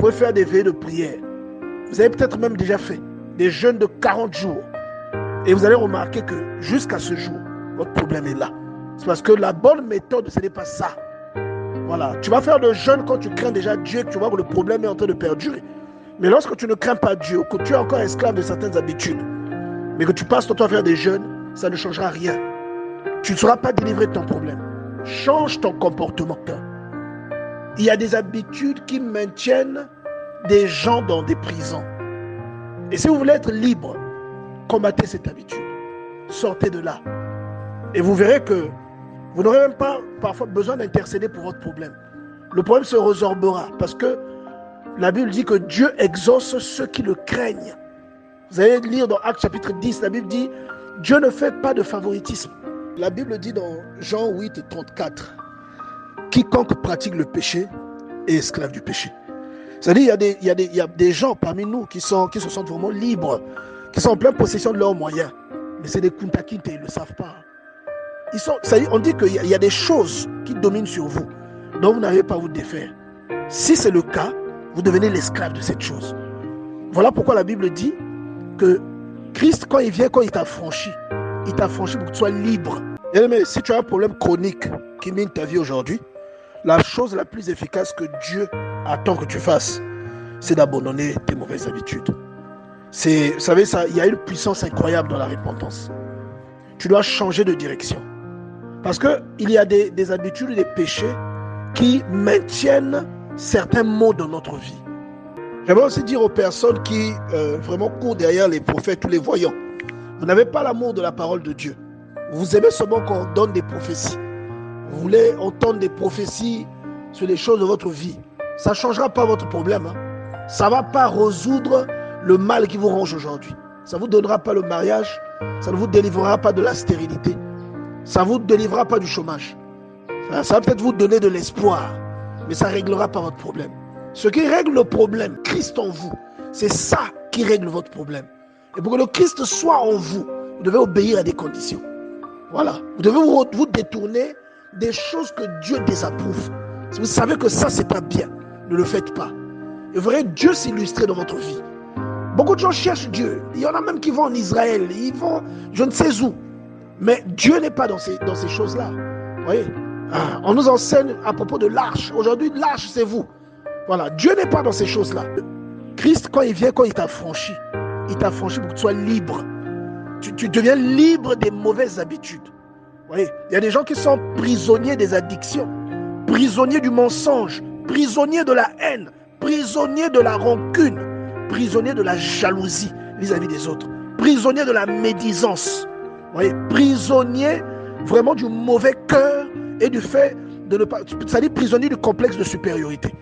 pouvez faire des veillées de prière. Vous avez peut-être même déjà fait des jeûnes de 40 jours. Et vous allez remarquer que jusqu'à ce jour, votre problème est là. C'est parce que la bonne méthode, ce n'est pas ça. Voilà. Tu vas faire le jeûne quand tu crains déjà Dieu et que tu vois que le problème est en train de perdurer. Mais lorsque tu ne crains pas Dieu, que tu es encore esclave de certaines habitudes, mais que tu passes ton temps à faire des jeûnes, ça ne changera rien. Tu ne seras pas délivré de ton problème. Change ton comportement. Il y a des habitudes qui maintiennent des gens dans des prisons. Et si vous voulez être libre, combattez cette habitude. Sortez de là. Et vous verrez que vous n'aurez même pas parfois besoin d'intercéder pour votre problème. Le problème se résorbera parce que la Bible dit que Dieu exauce ceux qui le craignent. Vous allez lire dans Actes chapitre 10, la Bible dit Dieu ne fait pas de favoritisme. La Bible dit dans Jean 8, 34, quiconque pratique le péché est esclave du péché. C'est-à-dire il y a des gens parmi nous qui se sentent vraiment libres, qui sont en pleine possession de leurs moyens. Mais c'est des kuntakinte, ils ne le savent pas. On dit qu'il y a des choses qui dominent sur vous, dont vous n'arrivez pas à vous défaire. Si c'est le cas, vous devenez l'esclave de cette chose. Voilà pourquoi la Bible dit que Christ, quand il vient, quand il t'a franchi pour que tu sois libre. Mais si tu as un problème chronique qui mine ta vie aujourd'hui, la chose la plus efficace que Dieu attend que tu fasses, c'est d'abandonner tes mauvaises habitudes. Vous savez, il y a une puissance incroyable dans la repentance. Tu dois changer de direction. Parce qu'il y a des habitudes et des péchés qui maintiennent certains maux de notre vie. J'aimerais aussi dire aux personnes qui vraiment courent derrière les prophètes ou les voyants, vous n'avez pas l'amour de la parole de Dieu. Vous aimez seulement qu'on donne des prophéties. Vous voulez entendre des prophéties sur les choses de votre vie. Ça ne changera pas votre problème. Ça ne va pas résoudre le mal qui vous ronge aujourd'hui. Ça ne vous donnera pas le mariage. Ça ne vous délivrera pas de la stérilité. Ça ne vous délivrera pas du chômage. Ça va peut-être vous donner de l'espoir. Mais ça ne réglera pas votre problème. Ce qui règle le problème, Christ en vous, c'est ça qui règle votre problème. Et pour que le Christ soit en vous, vous devez obéir à des conditions. Voilà. Vous devez vous détourner des choses que Dieu désapprouve. Si vous savez que ça, c'est pas bien, ne le faites pas. Et vous verrez Dieu s'illustrer dans votre vie. Beaucoup de gens cherchent Dieu. Il y en a même qui vont en Israël. Ils vont je ne sais où. Mais Dieu n'est pas dans ces choses-là. Vous voyez? On nous enseigne à propos de l'arche. Aujourd'hui, l'arche, c'est vous. Voilà. Dieu n'est pas dans ces choses-là. Christ, quand il vient, quand il t'a franchi pour que tu sois libre. Tu deviens libre des mauvaises habitudes. Vous voyez? Il y a des gens qui sont prisonniers des addictions, prisonniers du mensonge, prisonniers de la haine, prisonniers de la rancune, prisonniers de la jalousie vis-à-vis des autres, prisonniers de la médisance. Vous voyez? Prisonniers vraiment du mauvais cœur et du fait de ne pas... C'est-à-dire prisonniers du complexe de supériorité.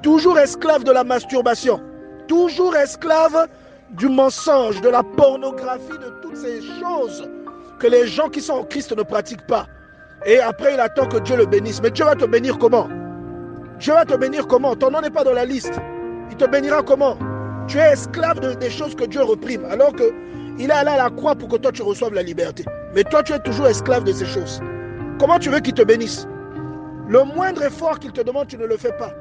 Toujours esclave de la masturbation, toujours esclave du mensonge, de la pornographie, de toutes ces choses que les gens qui sont en Christ ne pratiquent pas. Et après, il attend que Dieu le bénisse. Mais Dieu va te bénir comment? Dieu va te bénir comment? Ton nom n'est pas dans la liste. Il te bénira comment? Tu es esclave des choses que Dieu reprime, alors qu'il est allé à la croix pour que toi tu reçoives la liberté. Mais toi, tu es toujours esclave de ces choses. Comment tu veux qu'il te bénisse? Le moindre effort qu'il te demande, tu ne le fais pas.